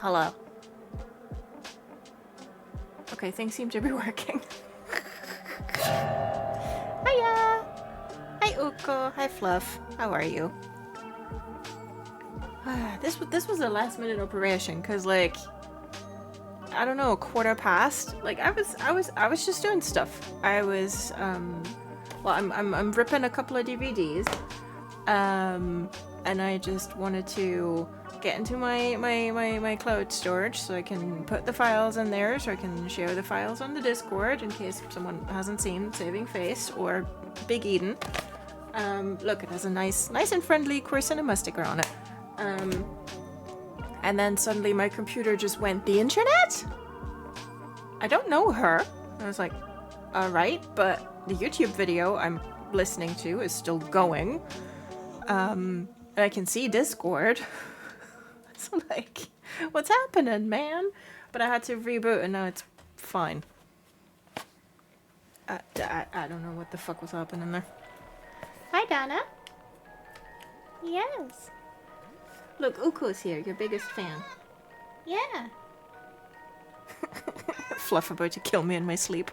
Hello. Okay, things seem to be working. Hiya! Hi Uko, hi Fluff. How are you? This was a last minute operation, cause like I don't know, 1:15. Like I was just doing stuff. I was well I'm ripping a couple of DVDs. And I just wanted to get into my cloud storage so I can put the files in there, so I can share the files on the Discord in case someone hasn't seen Saving Face or Big Eden. Look, it has a nice and friendly Core Cinema sticker on it. And then suddenly my computer just went, the internet? I don't know her. I was like, alright, but the YouTube video I'm listening to is still going. And I can see Discord. So like, what's happening, man? But I had to reboot and now it's fine. I don't know what the fuck was happening there. Hi, Donna. Yes. Look, Uko's here, your biggest fan. Yeah. Fluff about to kill me in my sleep.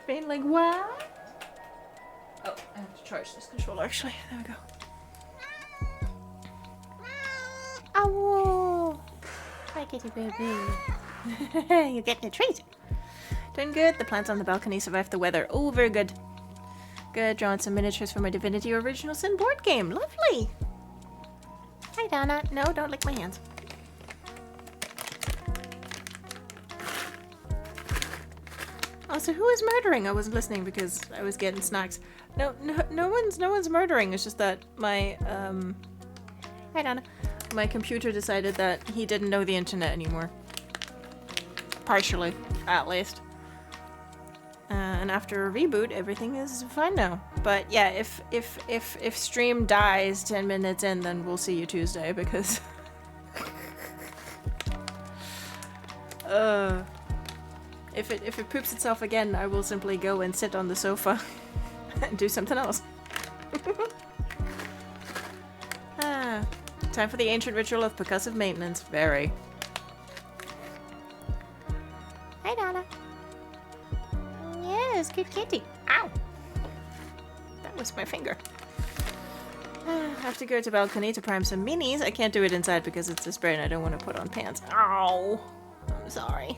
Being like, what? Oh, I have to charge this controller actually. There we go. Ow! Hi, kitty baby. You're getting a treat. Doing good. The plants on the balcony survived the weather. Oh, very good. Good. Drawing some miniatures for my Divinity Original Sin board game. Lovely. Hi, Donna. No, don't lick my hands. Also, who is murdering? I wasn't listening because I was getting snacks. No one's murdering. It's just that my hi Donna. My computer decided that he didn't know the internet anymore. Partially, at least. And after a reboot, everything is fine now. But yeah, if stream dies 10 minutes in, then we'll see you Tuesday because if it poops itself again, I will simply go and sit on the sofa and do something else. Time for the ancient ritual of percussive maintenance. Very. Hi, Donna. Yes, good kitty. Ow! That was my finger. I have to go to balcony to prime some minis. I can't do it inside because it's a spray and I don't want to put on pants. Ow! I'm sorry.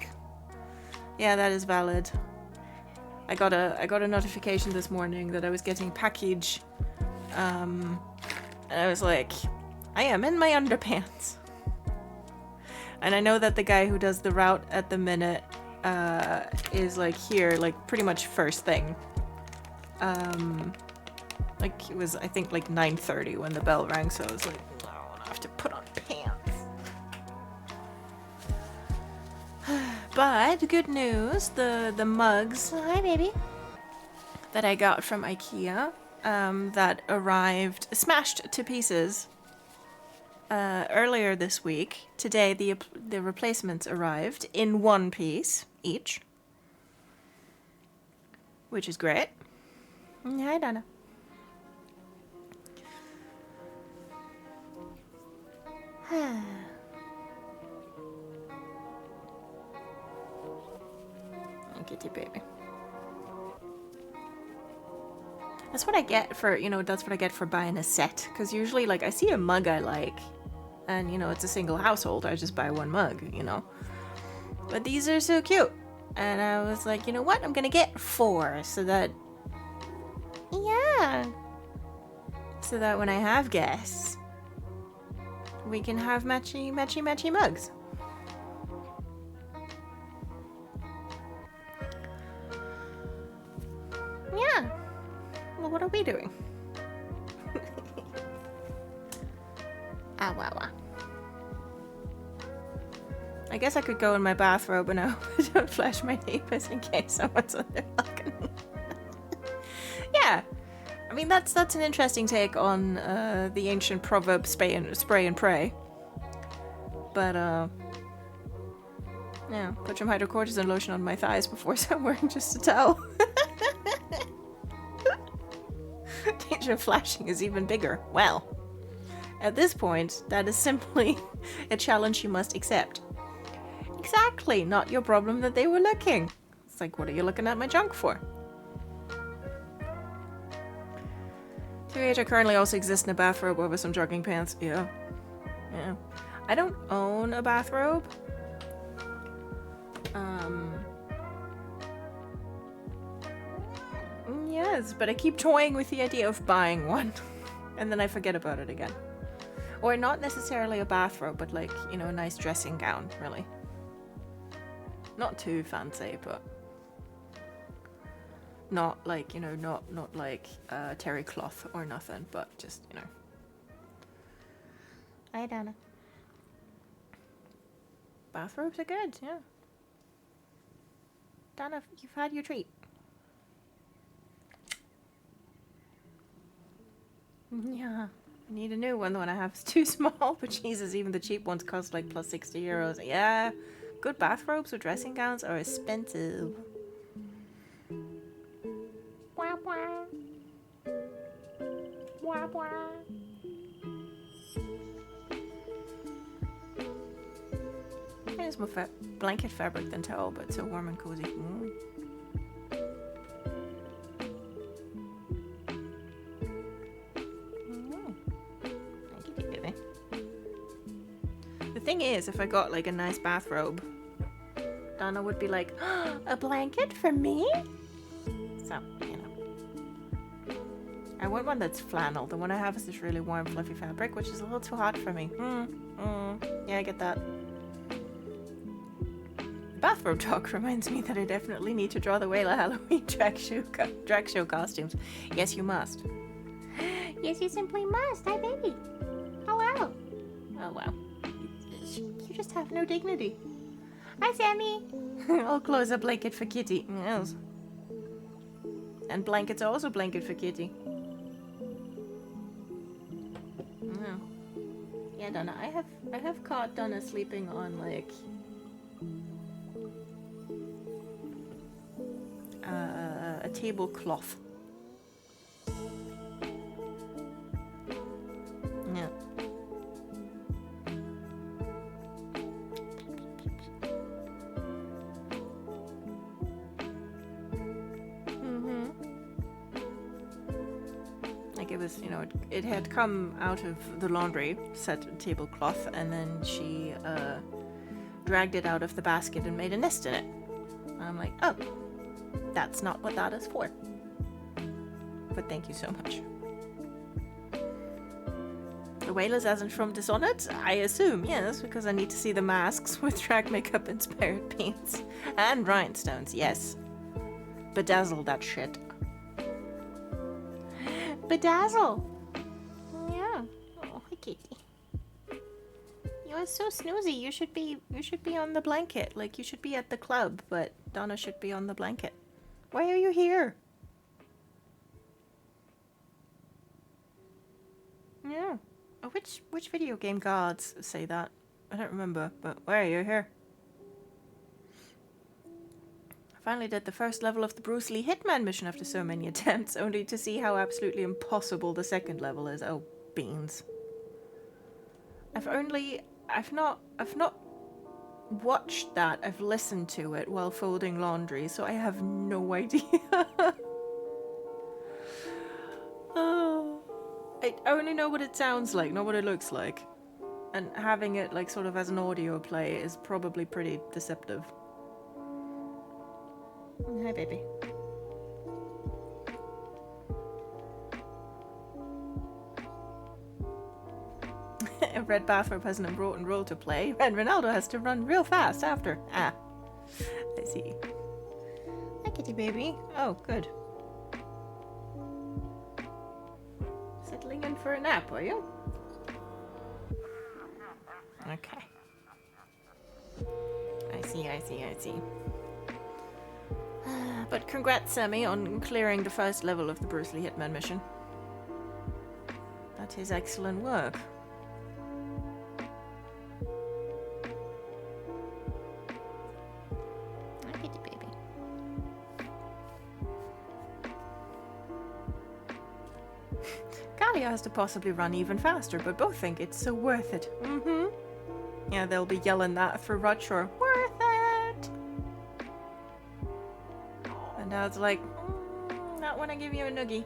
Yeah, that is valid. I got a notification this morning that I was getting package. And I was like, I am in my underpants. And I know that the guy who does the route at the minute is like here, like pretty much first thing. Like it was, I think, like 9:30 when the bell rang, so I was like, no, I have to put on pants. But good news, the mugs, hi baby, that I got from IKEA, that arrived smashed to pieces earlier this week. Today the replacements arrived in one piece each, which is great. Hi Donna. Kitty baby. That's what I get for, that's what I get for buying a set. Because usually, like, I see a mug I like, and, it's a single household. I just buy one mug, But these are so cute. And I was like, you know what? I'm going to get 4 so that, yeah. So that when I have guests, we can have matchy mugs. Yeah. Well, what are we doing? Wow. I guess I could go in my bathrobe and I don't flash my neighbors in case someone's on their balcony. Yeah. I mean, that's an interesting take on the ancient proverb spray and pray. But, yeah, put some hydrocortisone lotion on my thighs before I'm wearing just a towel. Danger of flashing is even bigger. Well, At this point, that is simply a challenge you must accept. Exactly, not your problem that they were looking. It's like, what are you looking at my junk for? 2H, I currently also exist in a bathrobe over some jogging pants. Yeah. Yeah. I don't own a bathrobe. Yes, but I keep toying with the idea of buying one. And then I forget about it again. Or not necessarily a bathrobe, but like, you know, a nice dressing gown, really. Not too fancy, but not like, you know, not like terry cloth or nothing, but just, you know. Hi, Dana. Bathrobes are good, yeah. Dana, you've had your treat. Yeah. I need a new one. The one I have is too small, but Jesus, even the cheap ones cost like plus 60 euros. Yeah. Good bathrobes or dressing gowns are expensive. Wah, wah. Wah, wah. I use more blanket fabric than towel, but it's so warm and cozy. Thank you, baby. The thing is, if I got like a nice bathrobe, Donna would be like, oh, a blanket for me? So, you know. I want one that's flannel. The one I have is this really warm, fluffy fabric, which is a little too hot for me. Yeah, I get that. Bathrobe talk reminds me that I definitely need to draw the Wayla Halloween drag show costumes. Yes, you must. Yes, you simply must. Hi, baby. Oh, wow. Oh, wow. You just have no dignity. Hi, Sammy. I'll close a blanket for Kitty. Yes. And blankets are also blanket for Kitty. Oh. Yeah, Donna. I have caught Donna sleeping on like a tablecloth. Yeah. Like it was, you know, it had come out of the laundry, set tablecloth, and then she dragged it out of the basket and made a nest in it. And I'm like, oh, that's not what that is for. But thank you so much. The Whalers isn't from Dishonored? I assume, yes, because I need to see the masks with drag makeup inspired paints. And rhinestones, yes. Bedazzle that shit. Bedazzle! Yeah. Oh, hi, Kitty. You are so snoozy. You should be on the blanket. Like, you should be at the club, but Donna should be on the blanket. Why are you here? Yeah. Oh, which video game gods say that? I don't remember, but why are you here? I finally did the first level of the Bruce Lee Hitman mission after so many attempts, only to see how absolutely impossible the second level is. Oh, beans. I've not watched that. I've listened to it while folding laundry, so I have no idea. Oh. I only know what it sounds like, not what it looks like. And having it like sort of as an audio play is probably pretty deceptive. Hi, baby. A red bathrobe has an important role to play, and Ronaldo has to run real fast after. Ah, I see. Hi, kitty baby. Oh, good. Settling in for a nap, are you? Okay. I see. But congrats, Sammy, on clearing the first level of the Bruce Lee Hitman mission. That is excellent work. Hi, kitty baby. Talia has to possibly run even faster, but both think it's so worth it. Mm-hmm. Yeah, they'll be yelling that through Rutshore. Worth it! And Dad's like, not when I give you a noogie.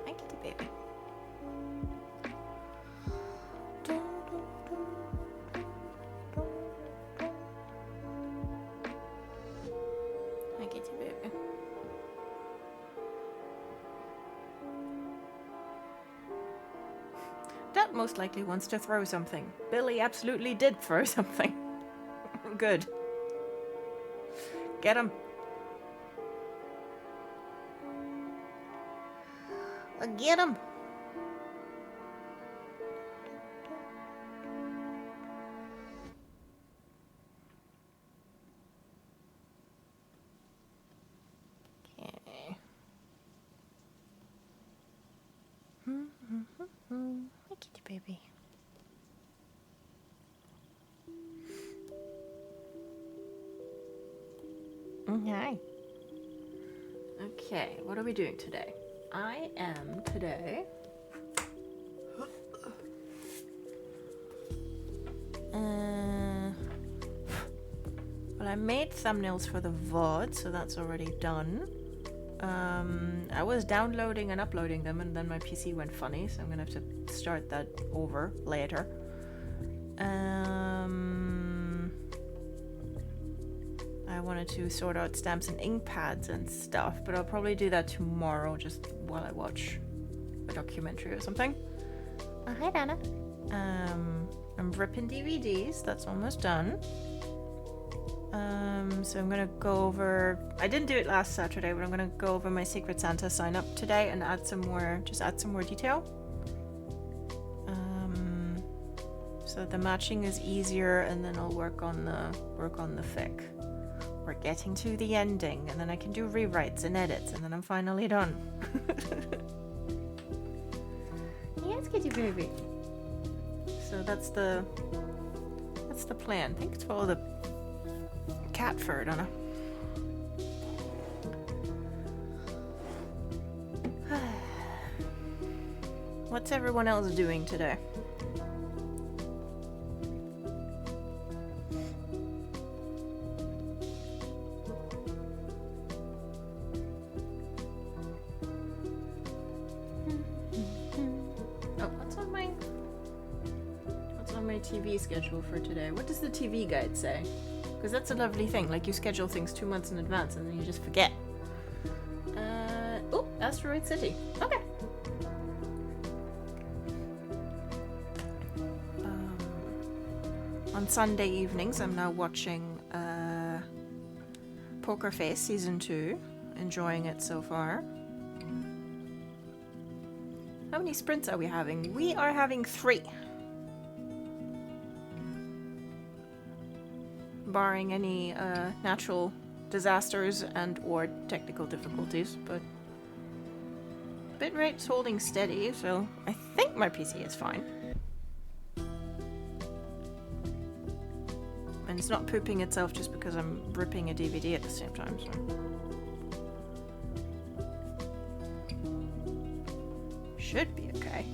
Hi, kitty baby. Hi, kitty baby. Dad most likely wants to throw something. Billy absolutely did throw something. Good. Get him. Get him. Okay. Hi, kitty baby. Hi. Okay, what are we doing today? I am today well, I made thumbnails for the VOD, so that's already done. I was downloading and uploading them, and then my PC went funny, so I'm gonna have to start that over later. I wanted to sort out stamps and ink pads and stuff, but I'll probably do that tomorrow, just while I watch a documentary or something. Hi, Dana. I'm ripping DVDs. That's almost done. So I'm gonna go over. I didn't do it last Saturday, but I'm gonna go over my Secret Santa sign up today and add some more detail. So the matching is easier, and then I'll work on the fic. We're getting to the ending, and then I can do rewrites and edits, and then I'm finally done. Yes, kitty baby. So that's the plan. Thanks for all the cat fur, Donna. What's everyone else doing today? TV schedule for today. What does the TV guide say? Because that's a lovely thing. Like, you schedule things 2 months in advance and then you just forget. Oh, Asteroid City. Okay. On Sunday evenings, I'm now watching Poker Face Season 2. Enjoying it so far. How many sprints are we having? We are having 3. Barring any natural disasters and or technical difficulties, but bitrate's holding steady, so I think my PC is fine. And it's not pooping itself just because I'm ripping a DVD at the same time, so should be okay.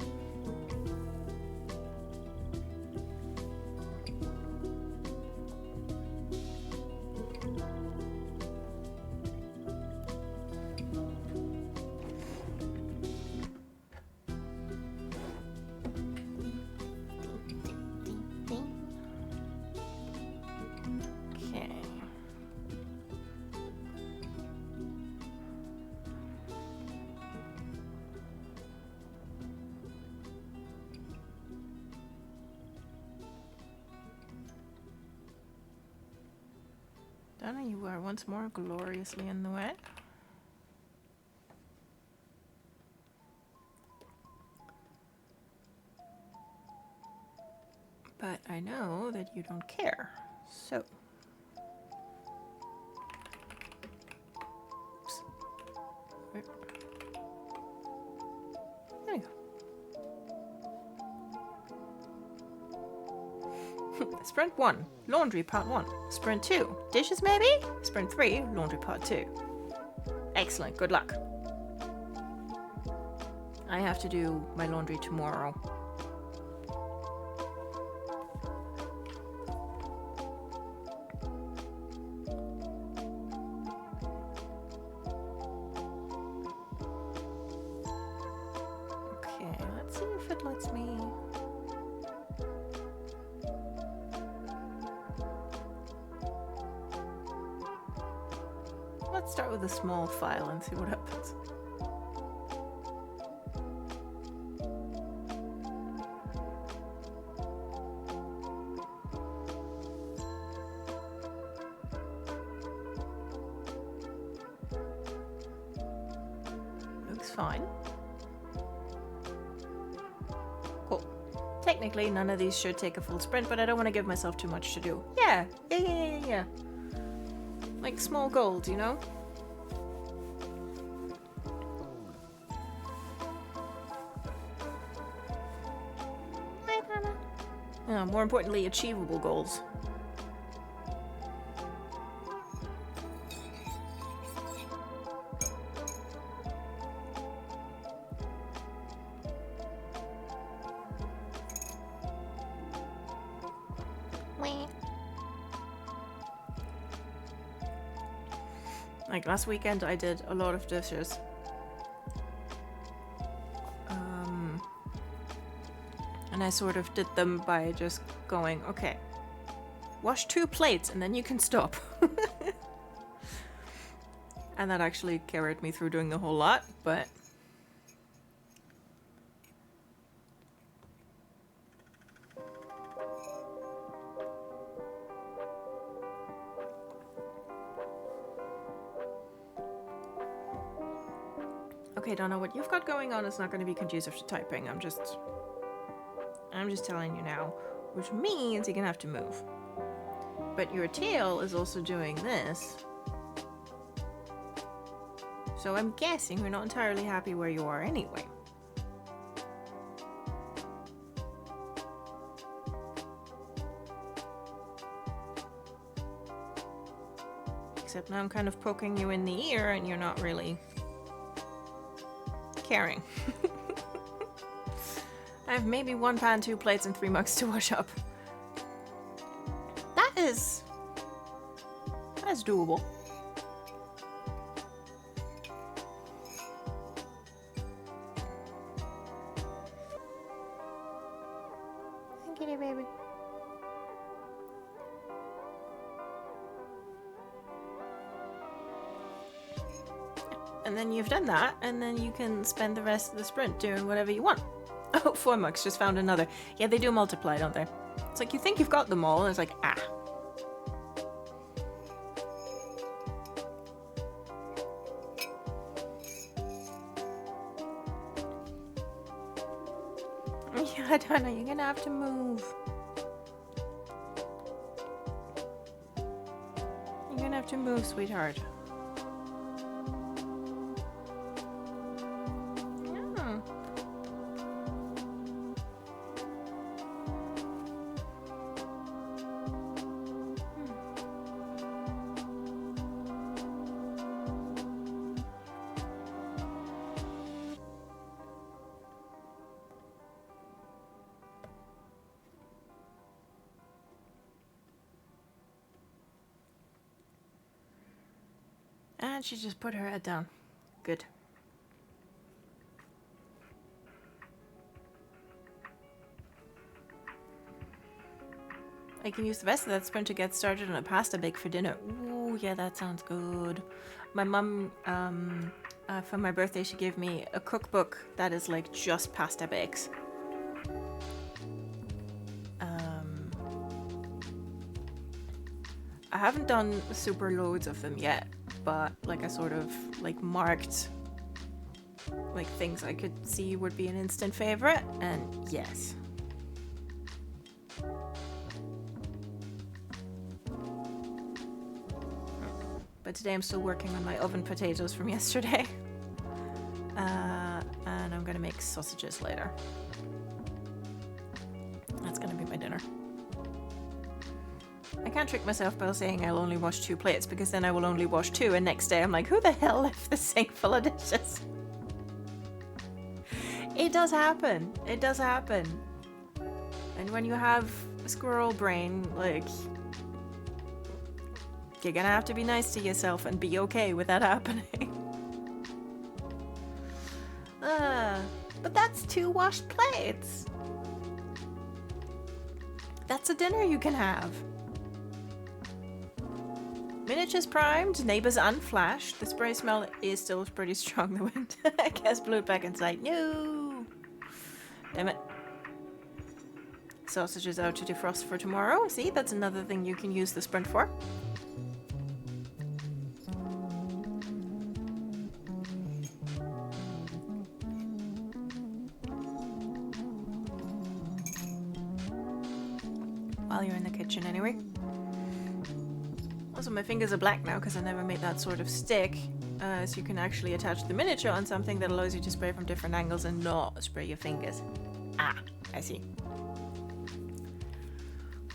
Donna, you are once more gloriously in the way. But I know that you don't care, so. Oops. There you Sprint 1, laundry part 1. Sprint 2, dishes maybe? Sprint 3, laundry part 2. Excellent, good luck. I have to do my laundry tomorrow. Okay, let's see if it lets me... Let's start with a small file and see what happens. Looks fine. Cool. Technically, none of these should take a full sprint, but I don't want to give myself too much to do. Yeah. Like small goals, you know? More importantly, achievable goals. Like last weekend I did a lot of dishes. And I sort of did them by just going, okay, wash 2 plates and then you can stop. And that actually carried me through doing the whole lot, but... Okay, Donna, what you've got going on is not going to be conducive to typing. I'm just telling you now, which means you're going to have to move. But your tail is also doing this. So I'm guessing you're not entirely happy where you are anyway. Except now I'm kind of poking you in the ear and you're not really caring. I have maybe 1 pan, 2 plates, and 3 mugs to wash up. That's doable. Get it, baby. And then you've done that, and then you can spend the rest of the sprint doing whatever you want. Oh, 4 mugs, just found another. Yeah, they do multiply, don't they? It's like you think you've got them all, and it's like, ah. Yeah, Donna, you're gonna have to move. You're gonna have to move, sweetheart. And she just put her head down. Good. I can use the rest of that sprint to get started on a pasta bake for dinner. Ooh, yeah, that sounds good. My mum, for my birthday, she gave me a cookbook that is like just pasta bakes. I haven't done super loads of them yet, but like I sort of like marked like things I could see would be an instant favorite, and yes. But today I'm still working on my oven potatoes from yesterday. And I'm gonna make sausages later. That's gonna be my dinner. can't trick myself by saying I'll only wash 2 plates, because then I will only wash 2, and next day I'm like, who the hell left the sink full of dishes? It does happen. It does happen. And when you have a squirrel brain, like, you're gonna have to be nice to yourself and be okay with that happening. But that's 2 washed plates. That's a dinner you can have. Miniatures primed, neighbors unflashed. The spray smell is still pretty strong. The wind, I guess, blew it back inside. No! Damn it. Sausages out to defrost for tomorrow. See, that's another thing you can use the sprint for. While you're in the kitchen anyway. Also, my fingers are black now because I never made that sort of stick. So you can actually attach the miniature on something that allows you to spray from different angles and not spray your fingers. Ah, I see.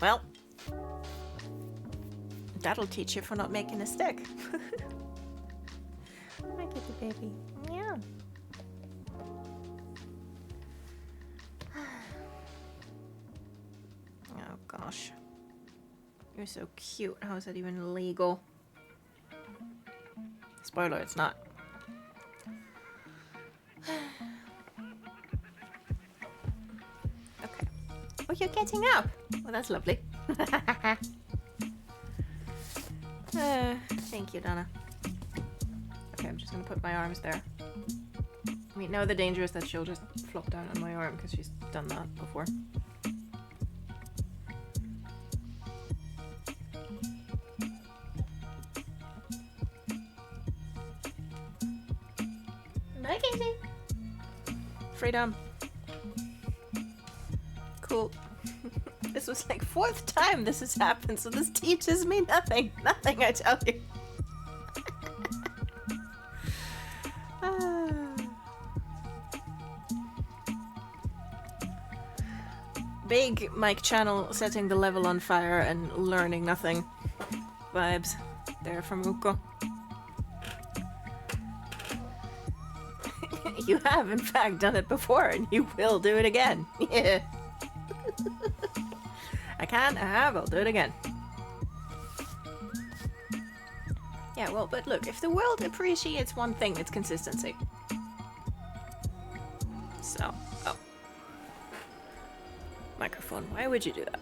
Well, that'll teach you for not making a stick. Hi, kitty baby. Yeah. Oh gosh. You're so cute. How is that even legal? Spoiler, it's not. Okay. Oh, you're getting up. Well, that's lovely. Thank you, Donna. Okay, I'm just gonna put my arms there. I mean, now the danger is that she'll just flop down on my arm because she's done that before. Bye, Casey. Freedom. Cool. This was like 4th time this has happened, so this teaches me nothing. Nothing, I tell you. Big Mike channel setting the level on fire and learning nothing vibes there from Uko. You have, in fact, done it before, and you will do it again. Yeah. I can, I have, I'll do it again. Yeah, well, but look, if the world appreciates one thing, it's consistency. So, oh. Microphone, why would you do that?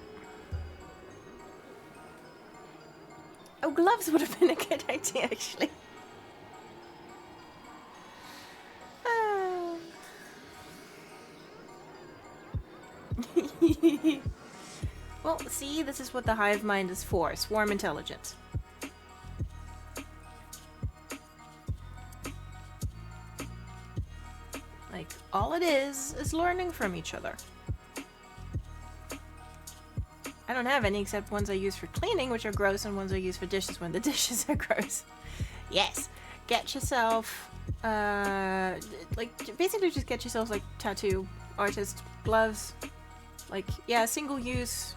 Oh, gloves would have been a good idea, actually. Well, see, this is what the hive mind is for. Swarm intelligence. Like, all it is learning from each other. I don't have any except ones I use for cleaning, which are gross, and ones I use for dishes when the dishes are gross. Yes, get yourself, like, basically just get yourself, like, tattoo artist gloves. Like, yeah, single use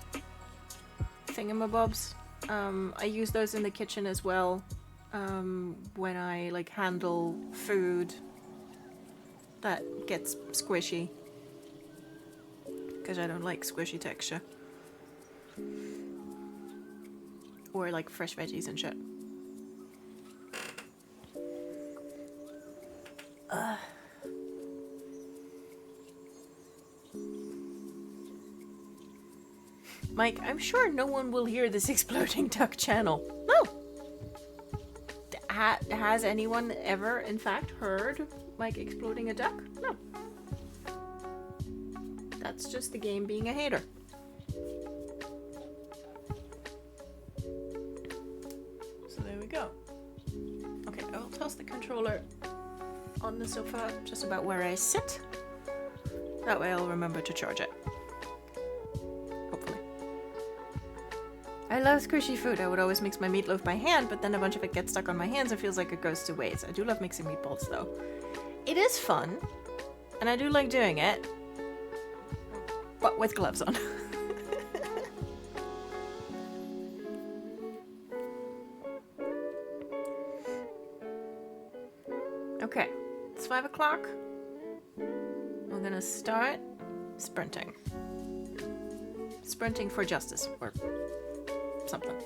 thingamabobs. I use those in the kitchen as well, when I, like, handle food that gets squishy. Because I don't like squishy texture. Or, like, fresh veggies and shit. Mike, I'm sure no one will hear this exploding duck channel. No! Has anyone ever, in fact, heard Mike exploding a duck? No. That's just the game being a hater. So there we go. Okay, I'll toss the controller on the sofa, just about where I sit. That way I'll remember to charge it. I love squishy food. I would always mix my meatloaf by hand, but then a bunch of it gets stuck on my hands and feels like it goes to waste. I do love mixing meatballs, though. It is fun, and I do like doing it, but with gloves on. Okay, it's 5 o'clock. We're gonna start sprinting. Sprinting for justice, or something.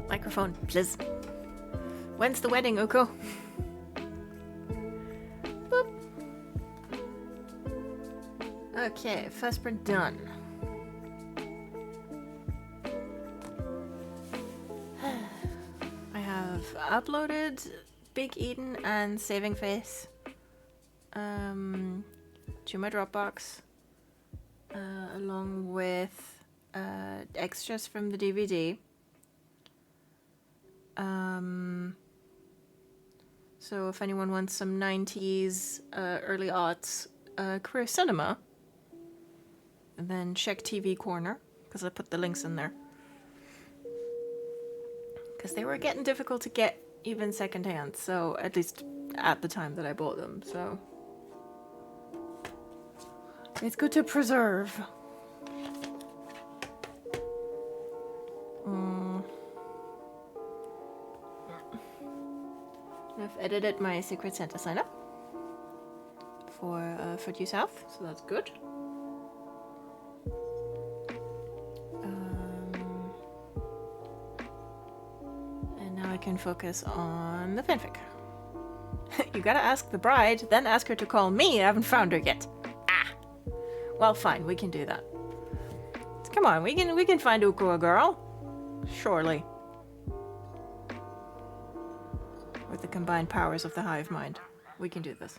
Microphone, please. When's the wedding, Uko? Boop. Okay, first print done. I have uploaded Big Eden and Saving Face to my Dropbox, along with extras from the DVD. So if anyone wants some 90s, early aughts career cinema, then check TV Corner, because I put the links in there. Because they were getting difficult to get even secondhand, so at least at the time that I bought them, so it's good to preserve. I've edited my Secret Santa sign up for due south, so that's good. And now I can focus on the fanfic. You gotta ask the bride, then ask her to call me. I haven't found her yet. Ah, well, fine, we can do that. Come on, we can find Uko a girl, surely. With the combined powers of the hive mind, we can do this.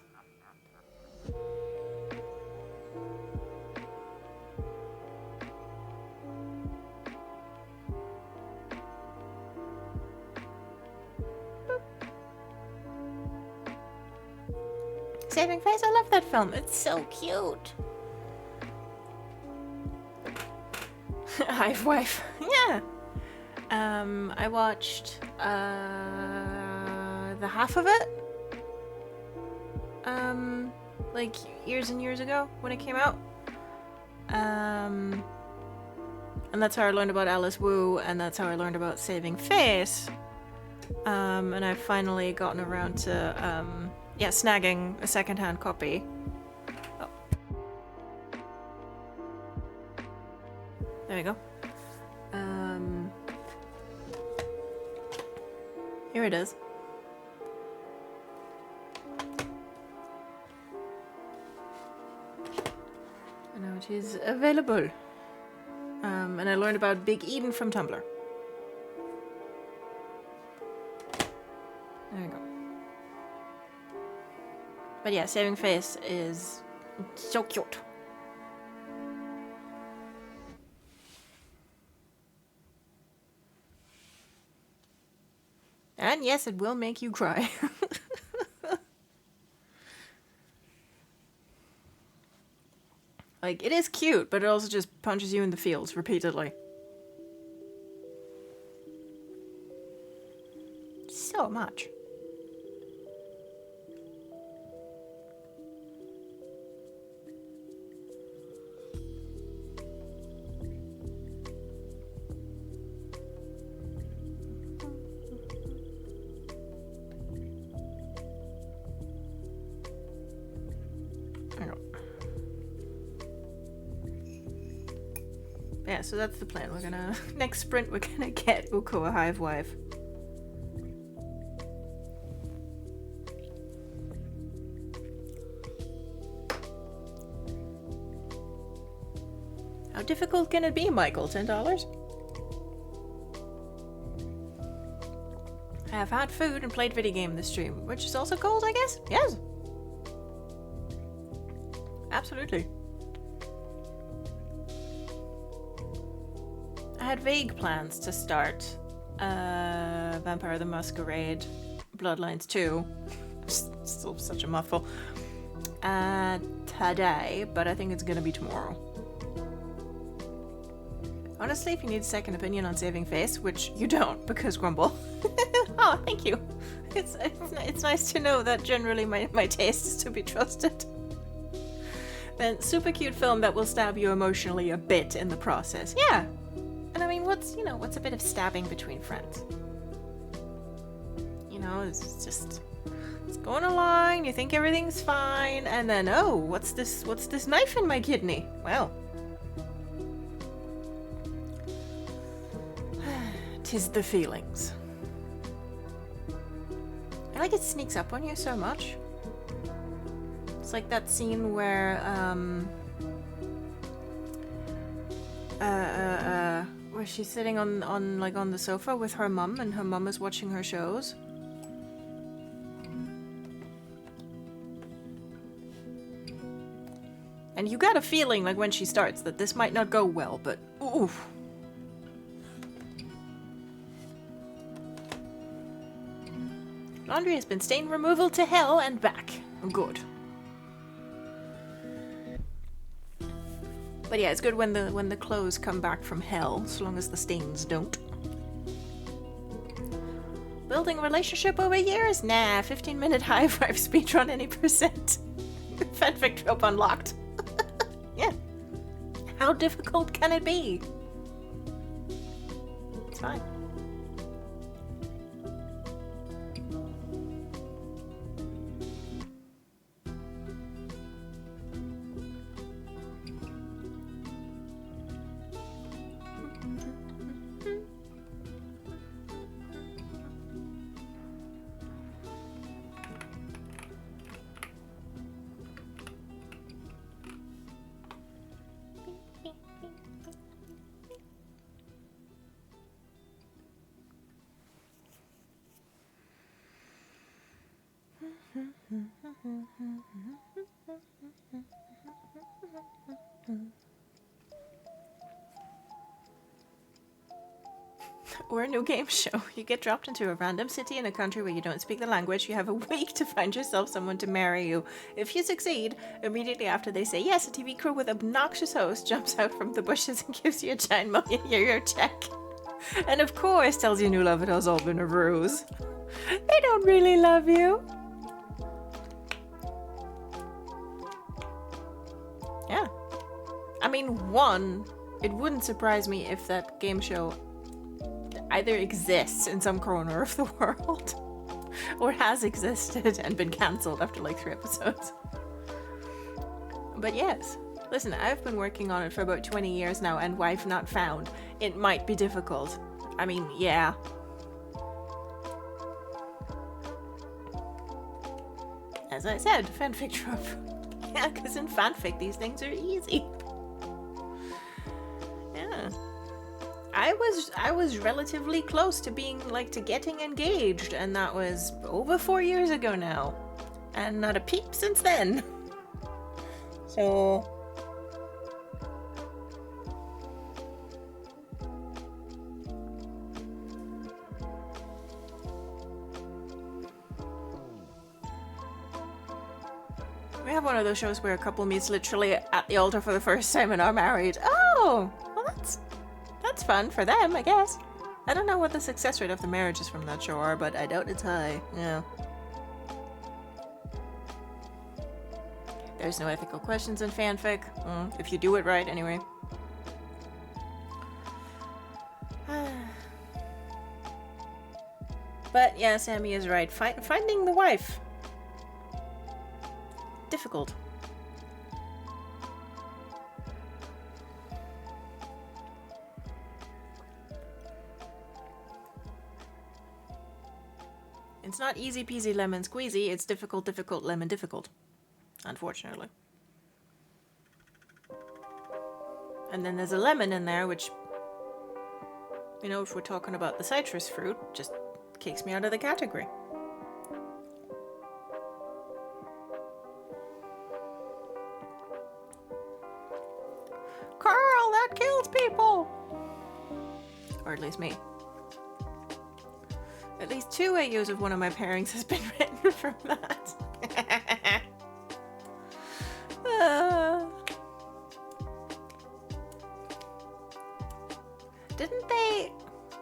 Saving Face, I love that film. It's so cute. Hive wife, yeah. I watched the half of it, like years and years ago when it came out, and that's how I learned about Alice Wu, and that's how I learned about Saving Face, and I've finally gotten around to snagging a secondhand copy. Oh. There we go. Here it is. And now it is available. And I learned about Big Eden from Tumblr. There we go. But yeah, Saving Face is so cute. And yes, it will make you cry. Like, it is cute, but it also just punches you in the feels repeatedly. So much. Yeah, so that's the plan. We're gonna... Next sprint, we're gonna get Uko a hive wife. How difficult can it be, Michael? $10? I have had food and played video game this stream, which is also cold, I guess? Yes. Absolutely. I had vague plans to start Vampire the Masquerade Bloodlines 2. Still such a mouthful. Today, but I think it's gonna be tomorrow. Honestly, if you need a second opinion on saving face, which you don't, because Grumble. Oh, thank you. It's nice to know that generally my taste is to be trusted. Then, super cute film that will stab you emotionally a bit in the process. Yeah. And I mean, what's a bit of stabbing between friends? You know, it's just... It's going along, you think everything's fine, and then, oh, what's this knife in my kidney? Well... 'Tis the feelings. I like it sneaks up on you so much. It's like that scene where where she's sitting on the sofa with her mum, and her mum is watching her shows. And you got a feeling, like, when she starts, that this might not go well, but oof. Laundry has been stain removal to hell and back. Good. But yeah, it's good when the clothes come back from hell, so long as the stains don't. Building a relationship over years? Nah, 15-minute high five speedrun any percent. Fanfic trope unlocked. Yeah. How difficult can it be? It's fine. Or a new game show. You get dropped into a random city in a country where you don't speak the language. You have a week to find yourself someone to marry you. If you succeed, immediately after they say yes, a TV crew with obnoxious host jumps out from the bushes and gives you a giant million-euro check. And of course tells you new love it has all been a ruse. They don't really love you. Yeah. I mean, one, it wouldn't surprise me if that game show either exists in some corner of the world or has existed and been cancelled after like 3 episodes. But yes, listen, I've been working on it for about 20 years now, and wife not found. It might be difficult. I mean, yeah. As I said, fanfic trope. Yeah, because in fanfic these things are easy. Yeah. I was relatively close to being, like, to getting engaged, and that was over 4 years ago now. And not a peep since then. So... We have one of those shows where a couple meets literally at the altar for the first time and are married. Oh, well that's fun for them, I guess. I don't know what the success rate of the marriages from that show are, but I doubt it's high. Yeah. There's no ethical questions in fanfic. If you do it right, anyway. But yeah, Sammy is right. Finding the wife. Difficult. It's not easy peasy lemon squeezy, it's difficult, difficult, lemon difficult. Unfortunately. And then there's a lemon in there, which, you know, if we're talking about the citrus fruit, just kicks me out of the category. Carl, that kills people! Or at least me. At least 2 AUs of one of my pairings has been written from that. Didn't they...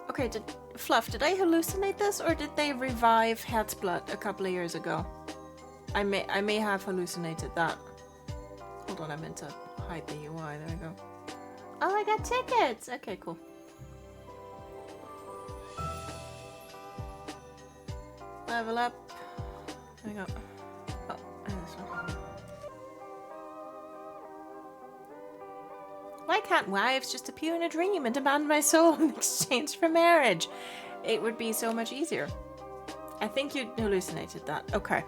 Okay, Fluff, did I hallucinate this, or did they revive Herzblatt a couple of years ago? I may have hallucinated that. Hold on, I meant to hide the UI. There we go. Oh, I got tickets! Okay, cool. Level up. There we go. Oh, and this one. Why can't wives just appear in a dream and demand my soul in exchange for marriage? It would be so much easier. I think you hallucinated that. Okay.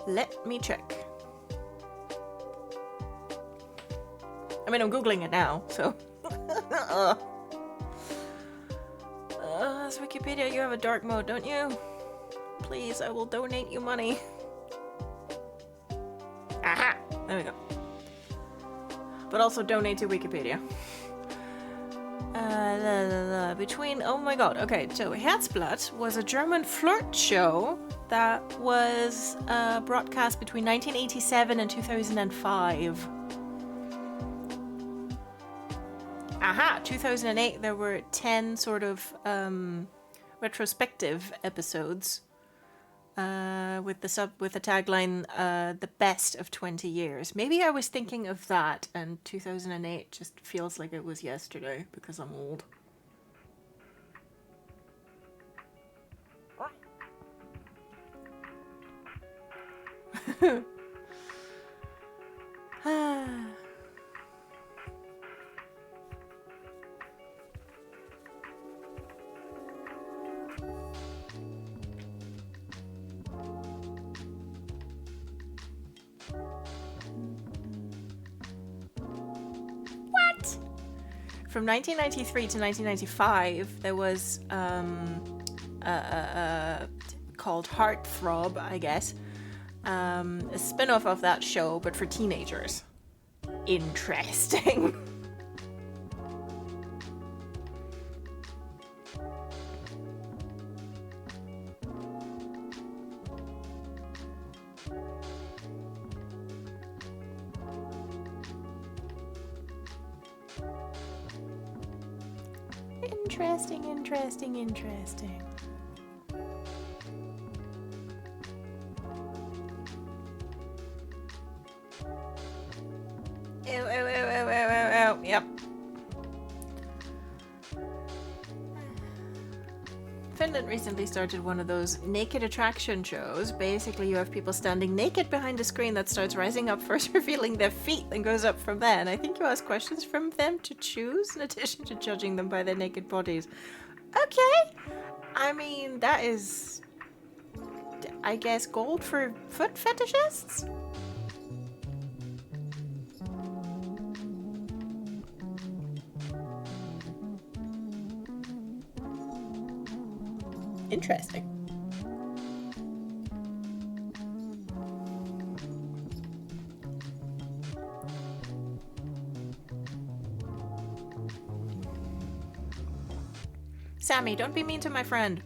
Let me check. I mean, I'm Googling it now, so. It's Wikipedia, you have a dark mode, don't you? Please, I will donate you money. Aha! There we go. But also donate to Wikipedia. Between, oh my god, okay, so Herzblatt was a German flirt show that was broadcast between 1987 and 2005. Aha! 2008, there were 10 sort of retrospective episodes with the tagline "The best of 20 years." Maybe I was thinking of that, and 2008 just feels like it was yesterday because I'm old. From 1993 to 1995, there was called Heartthrob, I guess, a spin-off of that show, but for teenagers. Interesting. Interesting. Ew. Yep. Finland recently started one of those naked attraction shows. Basically, you have people standing naked behind a screen that starts rising up, first revealing their feet, then goes up from there. And I think you ask questions from them to choose, in addition to judging them by their naked bodies. Okay. I mean, that is, I guess, gold for foot fetishists? Interesting. Sammy, don't be mean to my friend.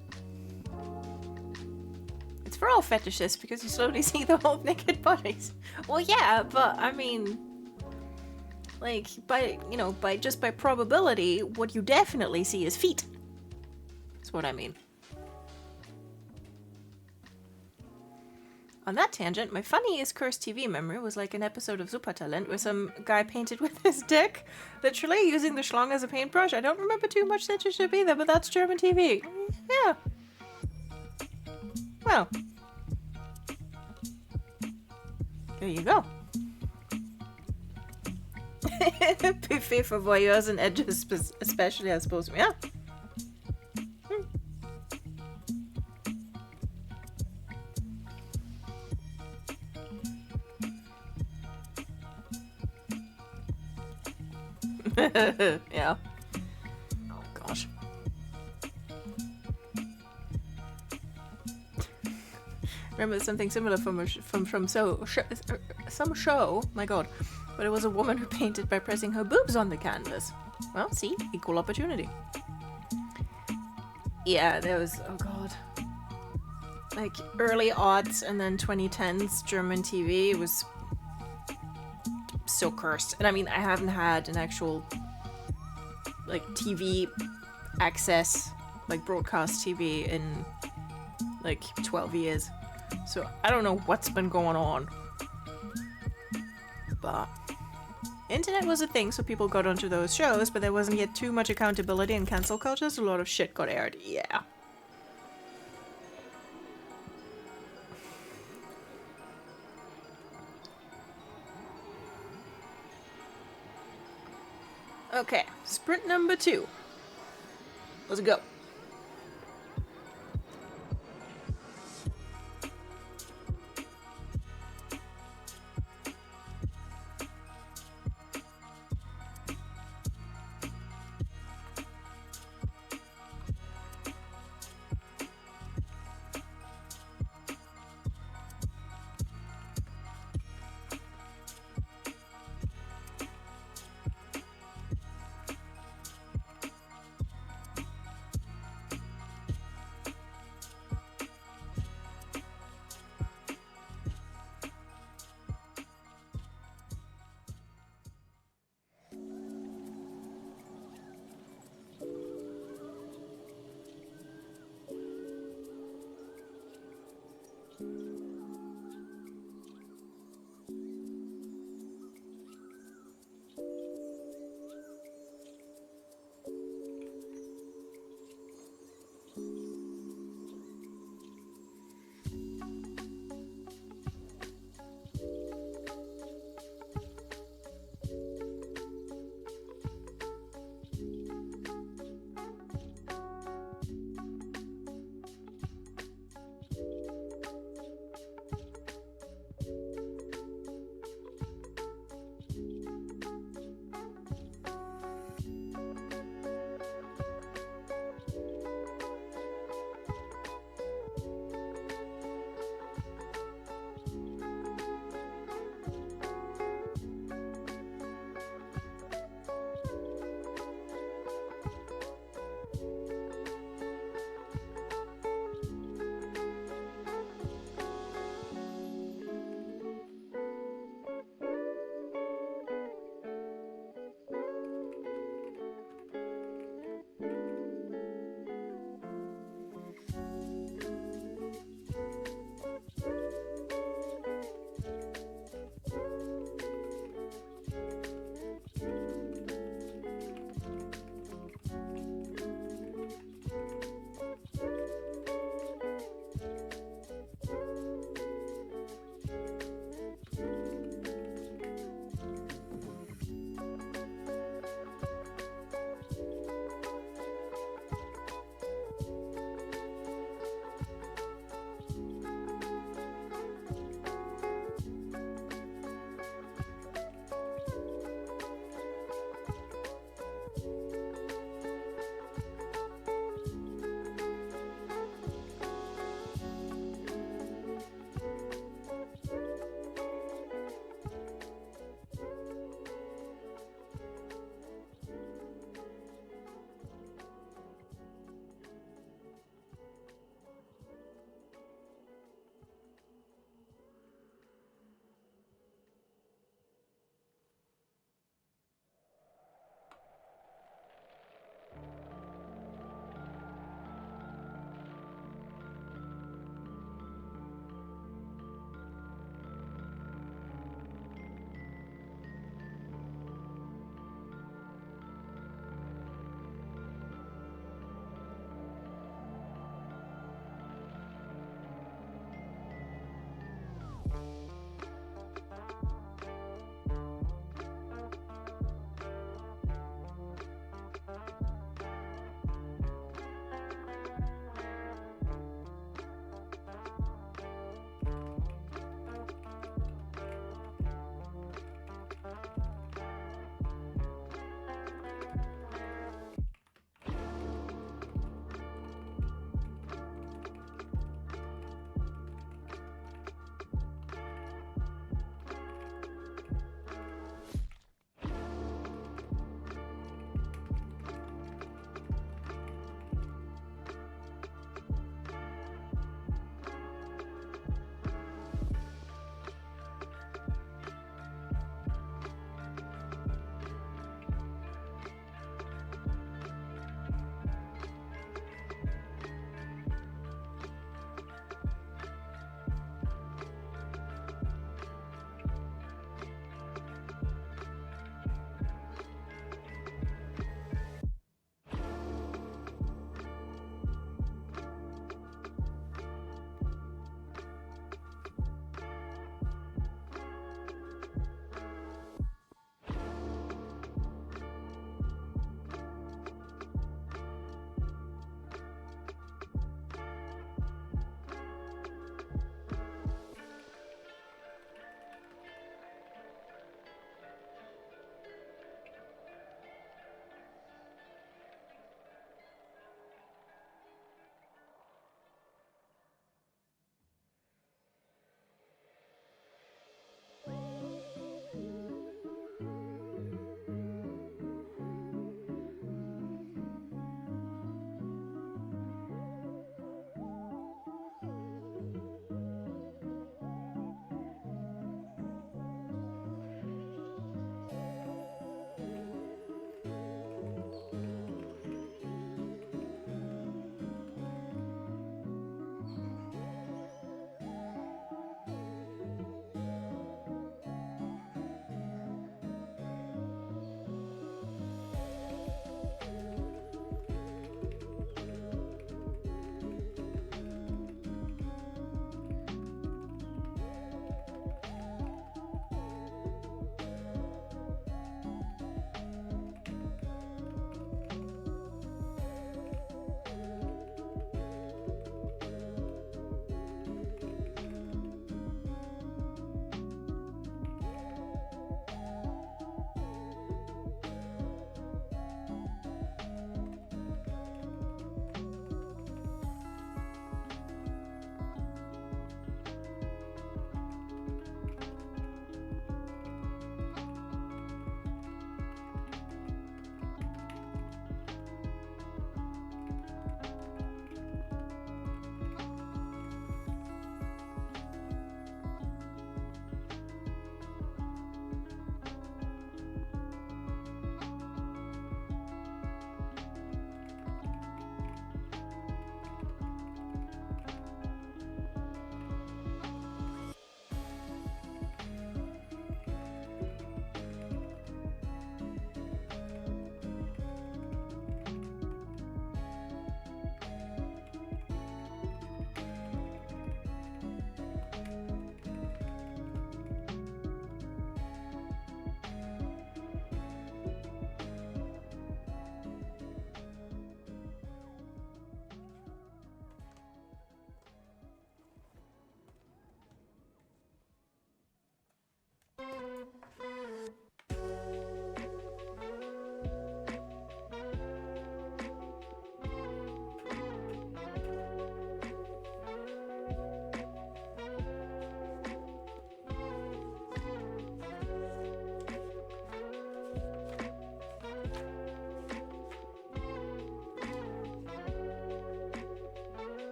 It's for all fetishists because you slowly see the whole naked bodies. Well, yeah, but I mean, like, by probability, what you definitely see is feet. That's what I mean. On that tangent, my funniest cursed TV memory was like an episode of Supertalent where some guy painted with his dick, literally using the schlong as a paintbrush. I don't remember too much censorship either, but that's German TV. Yeah. Well. There you go. Buffet for voyeurs and edges especially, I suppose. Yeah. Yeah. Oh gosh. Remember something similar from some show. My God, but it was a woman who painted by pressing her boobs on the canvas. Well, see, equal opportunity. Yeah, there was. Oh God. Like early aughts and then 2010s German TV was so cursed. And I mean, I haven't had an actual like TV access, like broadcast TV in like 12 years. So I don't know what's been going on. But internet was a thing, so people got onto those shows, but there wasn't yet too much accountability and cancel culture, so a lot of shit got aired. Yeah. Okay, sprint number 2. Let's go.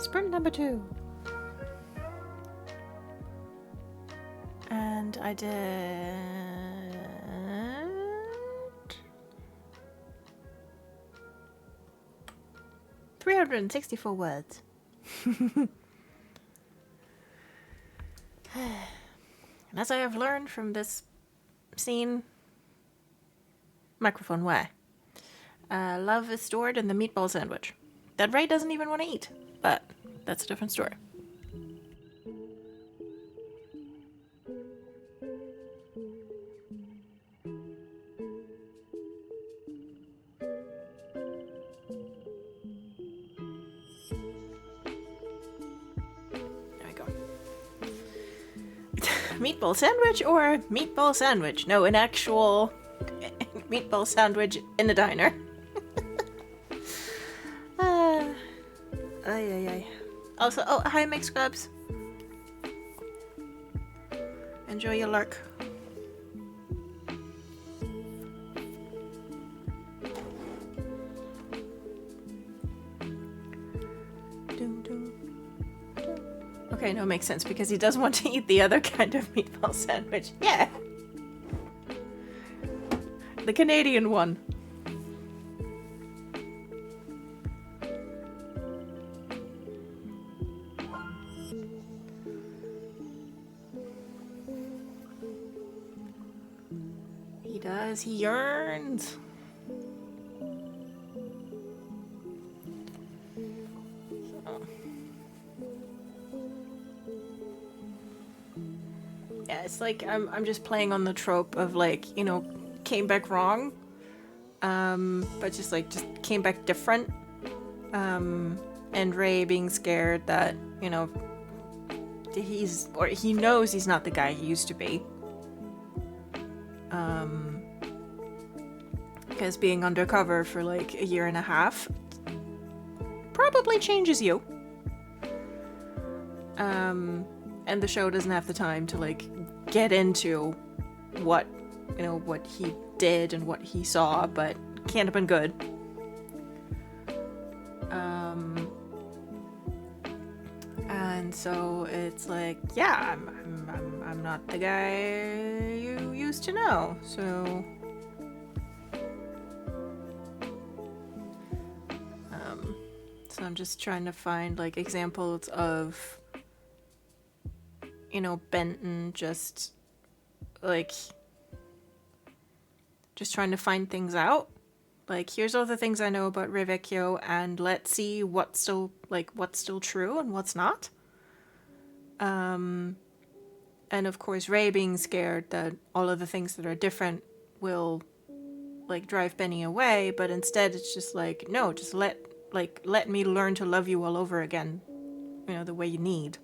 Sprint number 2. And I did 364 words. And as I have learned from this scene, microphone way, love is stored in the meatball sandwich that Ray doesn't even want to eat, but that's a different story. Meatball sandwich or meatball sandwich? No, an actual meatball sandwich in the diner. Ay, ay, ay. Also, oh, hi, Mix Clubs. Enjoy your lurk. Okay, no, it makes sense because he does want to eat the other kind of meatball sandwich. Yeah. The Canadian one. He does. He yearns. Yeah, it's like I'm just playing on the trope of like, you know, came back wrong, but just came back different, and Ray being scared that, you know, he knows he's not the guy he used to be, because being undercover for like a year and a half probably changes you. And the show doesn't have the time to like get into what, you know, what he did and what he saw, but can't have been good. And so it's like, yeah, I'm not the guy you used to know, so so I'm just trying to find like examples of, you know, Benton just trying to find things out. Like, here's all the things I know about Revecchio, and let's see what's still true and what's not. And of course, Ray being scared that all of the things that are different will like drive Benny away, but instead it's just like, no, just let me learn to love you all over again, you know, the way you need.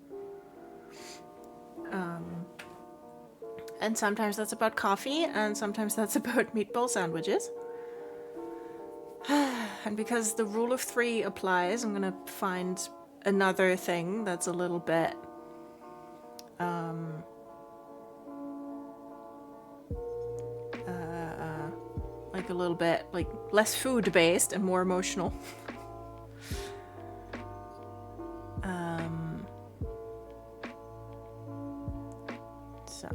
And sometimes that's about coffee, and sometimes that's about meatball sandwiches. And because the rule of 3 applies, I'm gonna find another thing that's a little bit like a little bit like less food based and more emotional. So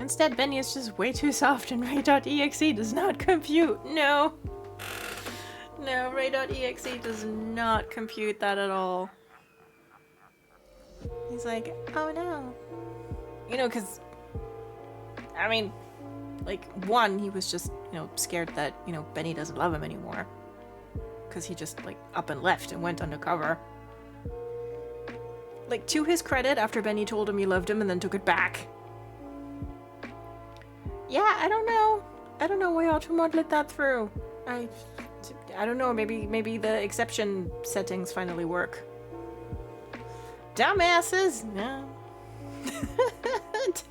instead, Benny is just way too soft, and Ray.exe does not compute. No, Ray.exe does not compute that at all. He's like, oh no. You know, because, I mean, like, one, he was just, you know, scared that, you know, Benny doesn't love him anymore. Because he just, like, up and left and went undercover. Like, to his credit, after Benny told him he loved him and then took it back. Yeah, I don't know. I don't know why Automod let that through. I don't know, maybe the exception settings finally work. Dumbasses! No.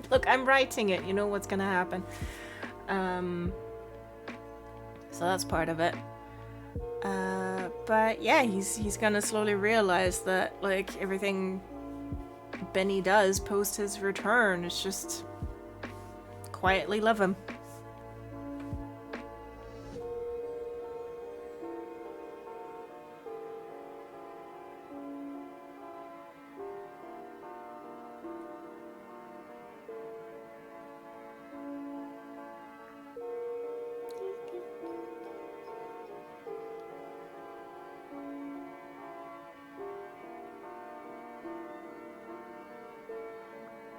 Look, I'm writing it. You know what's gonna happen. So that's part of it. But yeah, he's gonna slowly realize that, like, everything Benny does post his return is just quietly love him.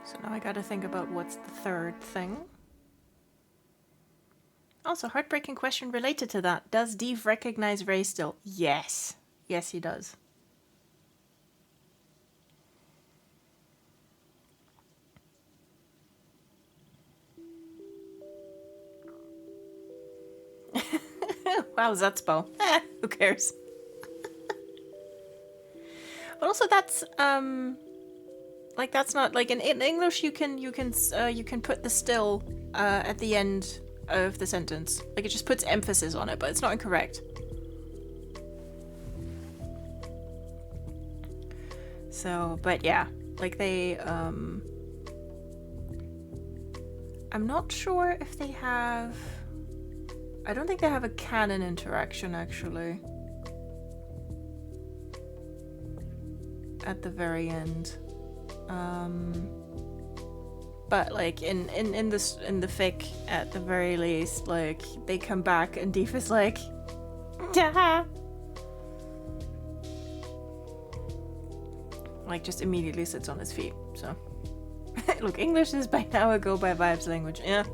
So now I gotta think about what's the third thing. Also, heartbreaking question related to that. Does Deef recognize Ray still? Yes. Yes, he does. Wow, that spell. Who cares? But also that's like that's not like in English you can put the still at the end of the sentence. Like it just puts emphasis on it, but it's not incorrect. So, but yeah, like they I'm not sure if they have, I don't think they have a canon interaction actually. At the very end. But like in the fic at the very least, like they come back and Deef is like, Dah! Like just immediately sits on his feet. So look, English is by now a go by vibes language. Yeah.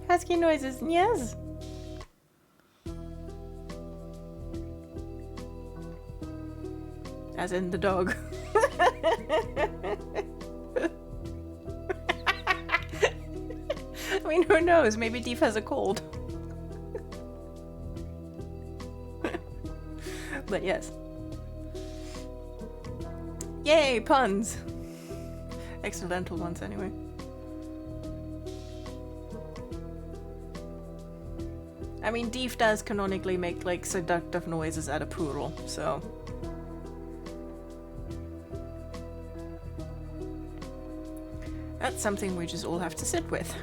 Husky noises, yes. As in the dog. I mean, who knows? Maybe Deef has a cold. But yes. Yay, puns! Accidental ones, anyway. I mean, Deef does canonically make, like, seductive noises at a poodle, so... That's something we just all have to sit with.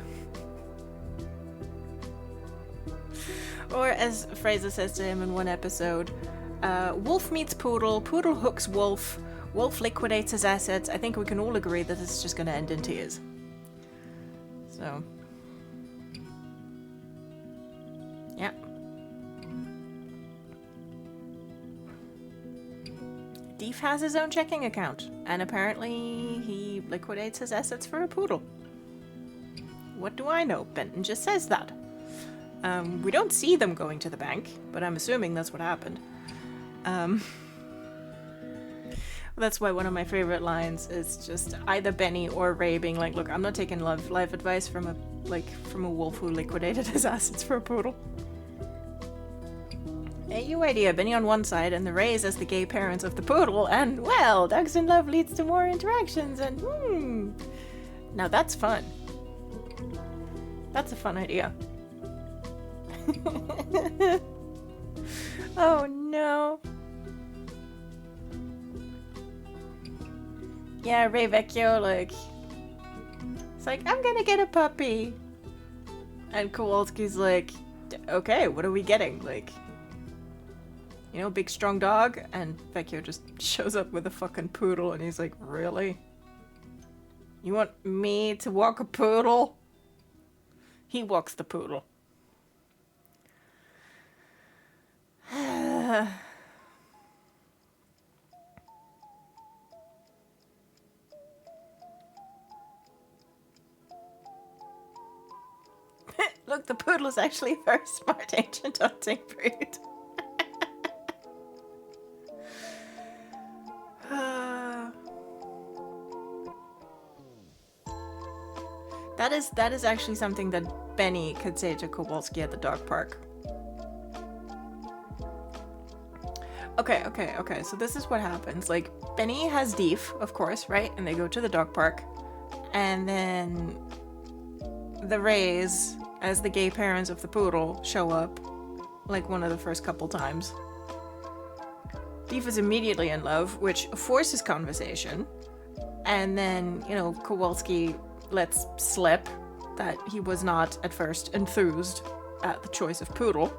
Or as Fraser says to him in one episode, wolf meets poodle, poodle hooks wolf, wolf liquidates his assets. I think we can all agree that this is just going to end in tears. So... yeah. Deef has his own checking account, and apparently he liquidates his assets for a poodle. What do I know? Benton just says that. We don't see them going to the bank, but I'm assuming that's what happened. That's why one of my favorite lines is just either Benny or Ray being like, look, I'm not taking life advice from a wolf who liquidated his assets for a poodle. Hey, you idea, Benny on one side and the Rays as the gay parents of the poodle, and well, dogs in love leads to more interactions, and now that's fun. That's a fun idea. Oh no. Yeah, Ray Vecchio, like, it's like, I'm gonna get a puppy. And Kowalski's like, okay, what are we getting? Like, you know, big strong dog? And Vecchio just shows up with a fucking poodle and he's like, really? You want me to walk a poodle? He walks the poodle. Look, the poodle is actually a very smart ancient hunting breed. That is actually something that Benny could say to Kowalski at the dog park. Okay, so this is what happens. Like, Benny has Deef, of course, right? And they go to the dog park. And then the Rays, as the gay parents of the poodle, show up, like, one of the first couple times. Deef is immediately in love, which forces conversation. And then, you know, Kowalski lets slip that he was not at first enthused at the choice of poodle.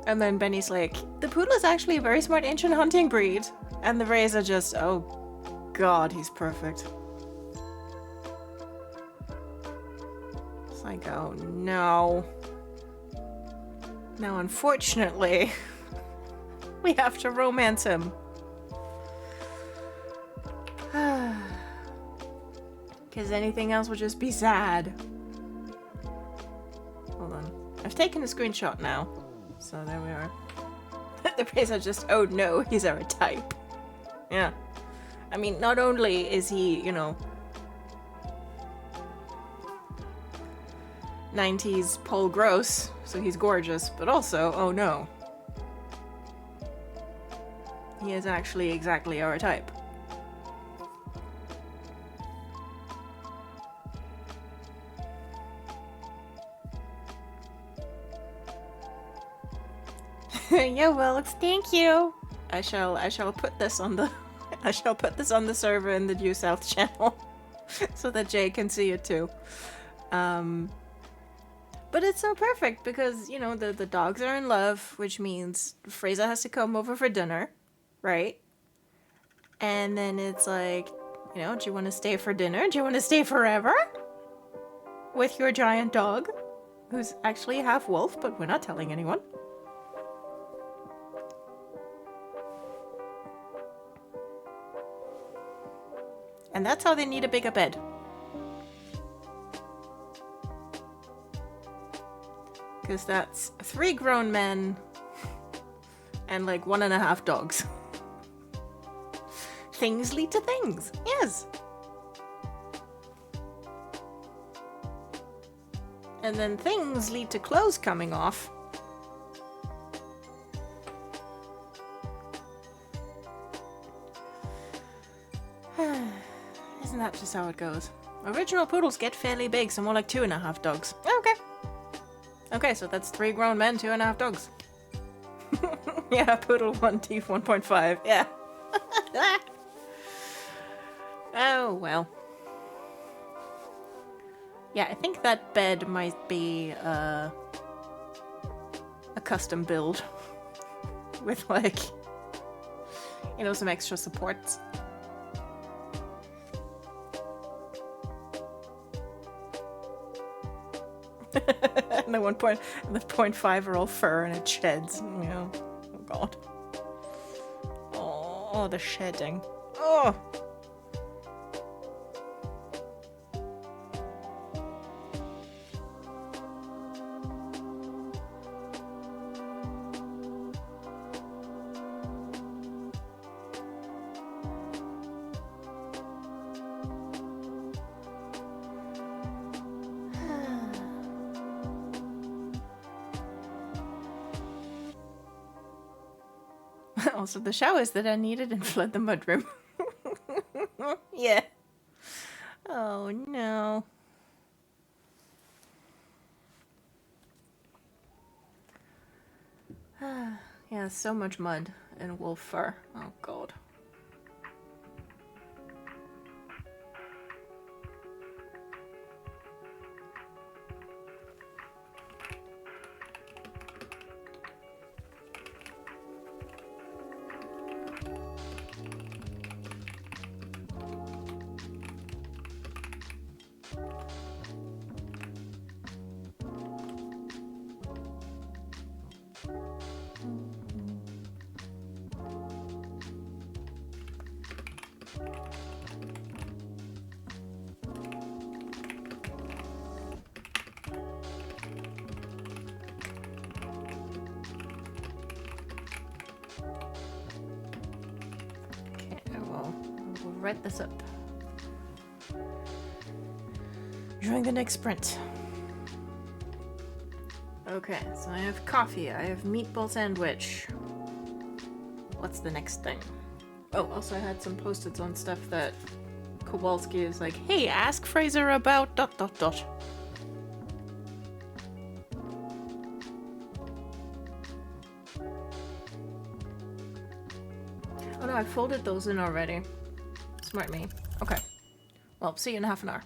And then Benny's like, the poodle is actually a very smart ancient hunting breed. And the Rays are just, oh god, he's perfect. It's like, oh no. Now unfortunately, we have to romance him. Because anything else would just be sad. Hold on. I've taken a screenshot now. So there we are. The Bracer just, oh no, he's our type. Yeah. I mean, not only is he, you know, 90s Paul Gross, so he's gorgeous, but also, oh no. He is actually exactly our type. Yeah, well, thank you. I shall put this on the I shall put this on the server in the Due South channel so that Jay can see it too. But it's so perfect because, you know, the dogs are in love, which means Fraser has to come over for dinner, right? And then it's like, you know, do you want to stay for dinner? Do you want to stay forever? With your giant dog, who's actually half wolf, but we're not telling anyone. And that's how they need a bigger bed. Because that's 3 grown men and like 1.5 dogs. Things lead to things, yes. And then things lead to clothes coming off. Isn't that just how it goes? Original poodles get fairly big, so more like 2.5 dogs. Okay. Okay, so that's 3 grown men, 2.5 dogs. Yeah, poodle 1, teeth 1.5. Yeah. Oh, well. Yeah, I think that bed might be a custom build. With, like, you know, some extra supports. And the 0.5 are all fur and it sheds. You know. Oh god. Oh, the shedding. Oh. Also, the showers that I needed didn't flood the mudroom. Yeah. Oh no. Yeah, so much mud and wolf fur. Oh god. Write this up during the next sprint. Okay, so I have coffee, I have meatball sandwich. What's the next thing? Oh, also I had some post-its on stuff that Kowalski is like, hey, ask Fraser about ... Oh no, I folded those in already. Smart me. Okay. Well, see you in half an hour.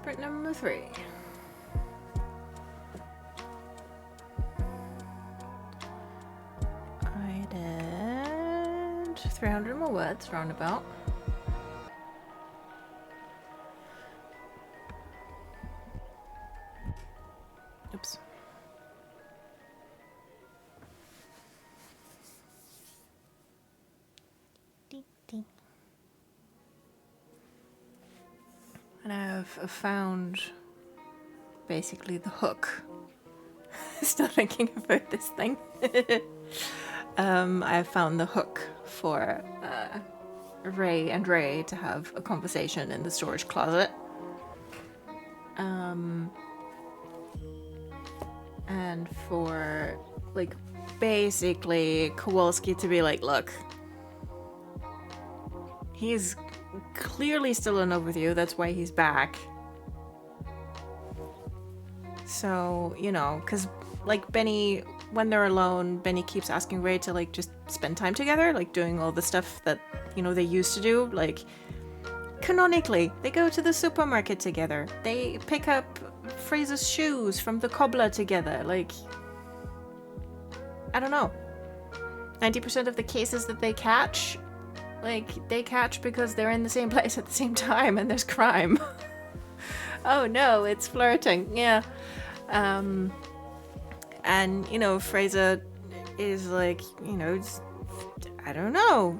Sprint number 3. I did 300 more words, roundabout. Oops. And I've found basically the hook. Still thinking about this thing. I found the hook for Ray and Ray to have a conversation in the storage closet. And for, like, basically Kowalski to be like, look, he's clearly still in love with you, that's why he's back. So, you know, because, like, Benny, when they're alone, Benny keeps asking Ray to, like, just spend time together, like, doing all the stuff that, you know, they used to do. Like, canonically, they go to the supermarket together. They pick up Fraser's shoes from the cobbler together. Like, I don't know. 90% of the cases that they catch, like, they catch because they're in the same place at the same time and there's crime. Oh no, it's flirting. Yeah. And, you know, Fraser is like, you know, I don't know.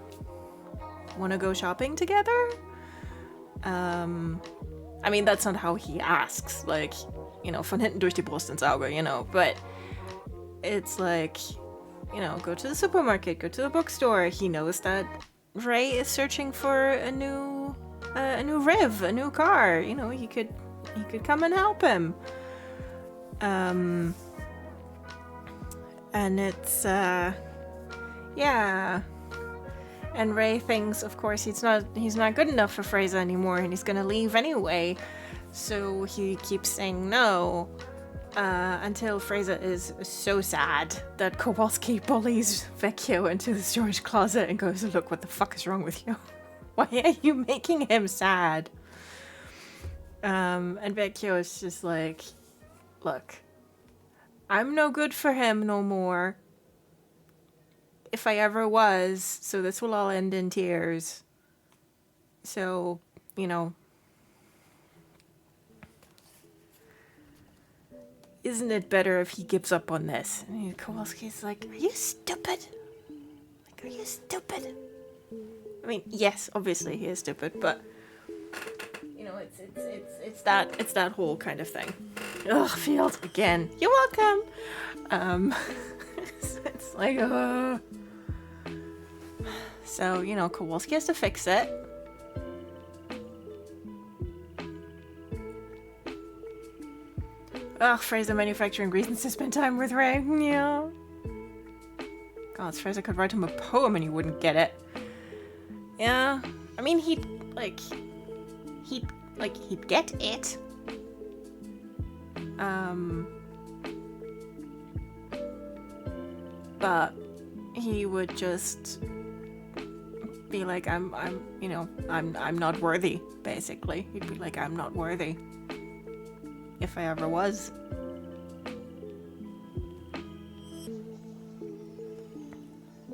Want to go shopping together? I mean, that's not how he asks. Like, you know, von hinten durch die Brust ins Auge, you know. But it's like, you know, go to the supermarket, go to the bookstore. He knows that Ray is searching for a new Riv, a new car. You know, he could come and help him. And it's yeah. And Ray thinks, of course, he's not good enough for Fraser anymore, and he's gonna leave anyway. So he keeps saying no, until Fraser is so sad that Kowalski bullies Vecchio into the storage closet and goes, "Look, what the fuck is wrong with you? Why are you making him sad?" And Vecchio is just like, "Look, I'm no good for him no more. If I ever was, so this will all end in tears. So, you know, isn't it better if he gives up on this?" And Kowalski's like, "Are you stupid? Like, are you stupid?" I mean, yes, obviously he is stupid, but you know, it's that whole kind of thing. Ugh, Field again. You're welcome. It's like, So, you know, Kowalski has to fix it. Ugh, Fraser manufacturing reasons to spend time with Ray. Yeah. God, Fraser could write him a poem and he wouldn't get it. Yeah. I mean, he'd get it. But he would just be like, I'm not worthy, basically. He'd be like, I'm not worthy. If I ever was.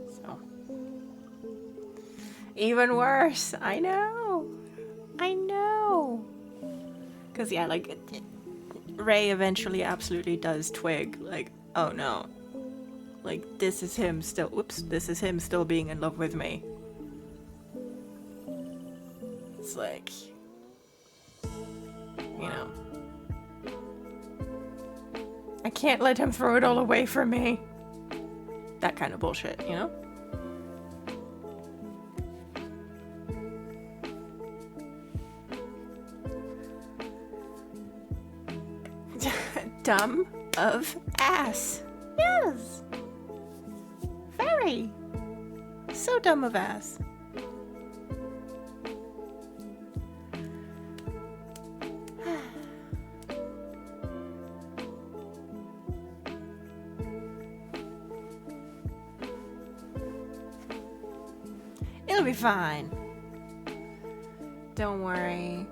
So. Even worse. I know. Because, yeah, like, Ray eventually absolutely does twig, like, oh no. Like, this is him still being in love with me. It's like, you know, I can't let him throw it all away from me. That kind of bullshit, you know? Dumb of ass. Yes. Very. So dumb of ass. It'll be fine. Don't worry.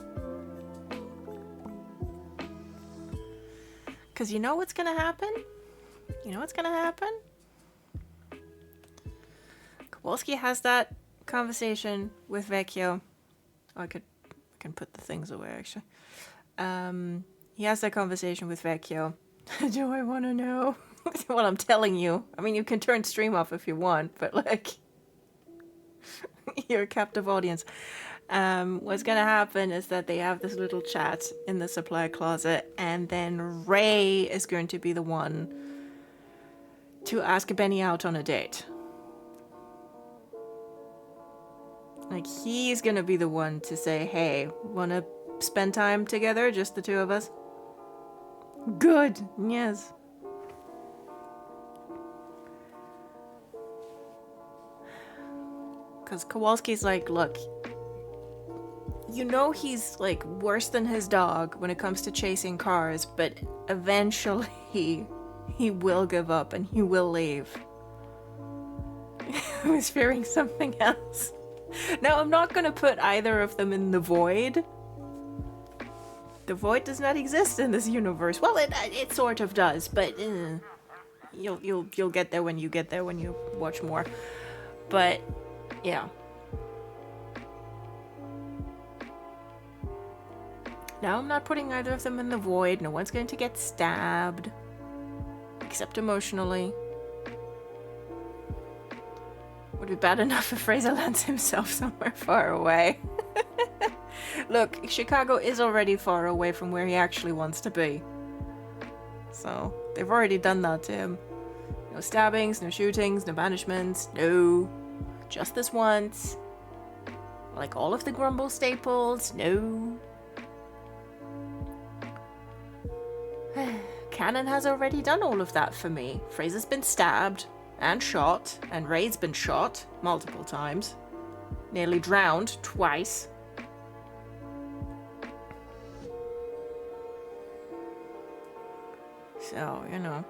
Because you know what's gonna happen? You know what's gonna happen? Kowalski has that conversation with Vecchio. Oh, I can put the things away, actually. He has that conversation with Vecchio. Do I want to know? Well, I'm telling you. I mean, you can turn stream off if you want, but, like, you're a captive audience. What's gonna happen is that they have this little chat in the supply closet, and then Ray is going to be the one to ask Benny out on a date. Like, he's gonna be the one to say, hey, wanna spend time together, just the two of us? Good, yes. Because Kowalski's like, look, you know he's, like, worse than his dog when it comes to chasing cars, but eventually he will give up and he will leave. I was fearing something else. Now, I'm not gonna put either of them in the void. The void does not exist in this universe. Well, it sort of does, but you'll get there when you get there when you watch more. But yeah. Now I'm not putting either of them in the void. No one's going to get stabbed, except emotionally. Would be bad enough if Fraser lands himself somewhere far away. Look, Chicago is already far away from where he actually wants to be. So, they've already done that to him. No stabbings, no shootings, no banishments, no. Just this once. Like all of the Grumble staples, no. Cannon has already done all of that for me. Fraser's been stabbed and shot, and Ray's been shot multiple times. Nearly drowned twice. So, you know.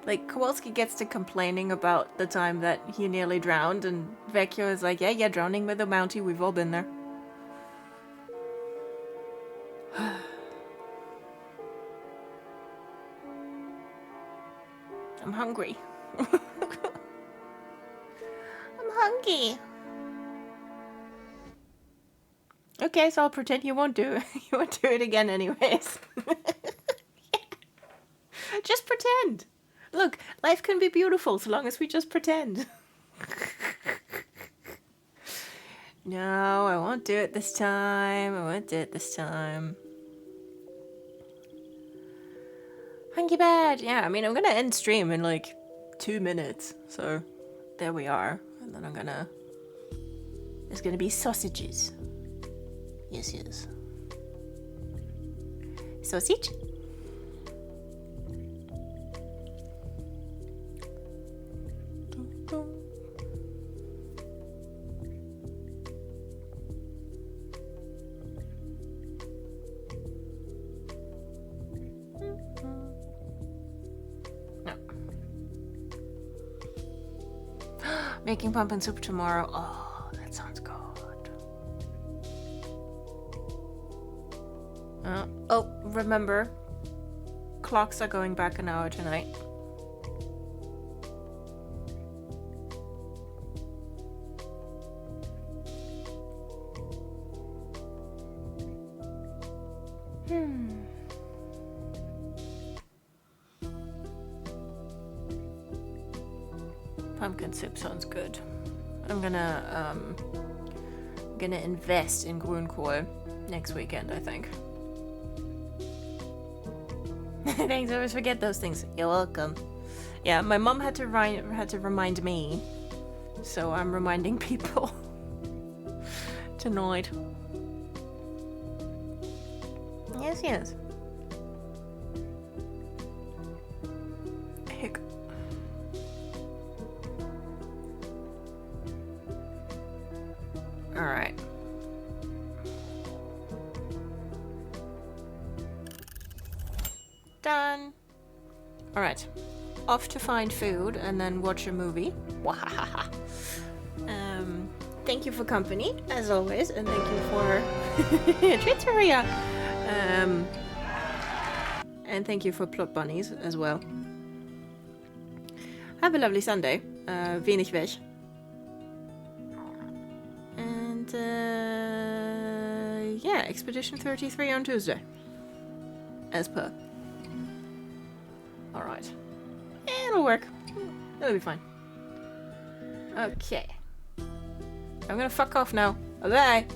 Like, Kowalski gets to complaining about the time that he nearly drowned, and Vecchio is like, yeah, drowning with a Mountie, we've all been there. I'm hungry. I'm hungry. Okay, so I'll pretend you won't do it. You won't do it again anyways. Just pretend. Look, life can be beautiful so long as we just pretend. No, I won't do it this time. I won't do it this time. Hunky bad. Yeah, I mean, I'm gonna end stream in like 2 minutes. So, there we are. And then there's gonna be sausages. Yes. Sausage? Making pumpkin soup tomorrow. Oh, that sounds good. Oh, remember, clocks are going back an hour tonight. Pumpkin soup sounds good. I'm gonna invest in Grünkohl next weekend, I think. Thanks, I always forget those things. You're welcome. Yeah, my mom had to remind me, so I'm reminding people tonight. Yes. Hick. All right. Done. All right. Off to find food and then watch a movie. Wahahaha. Thank you for company, as always, and thank you for treats, Maria. And thank you for plot bunnies as well. Have a lovely Sunday. Wenig weg. And yeah, Expedition 33 on Tuesday. As per. Alright. It'll work. It'll be fine. Okay. I'm gonna fuck off now. Bye-bye.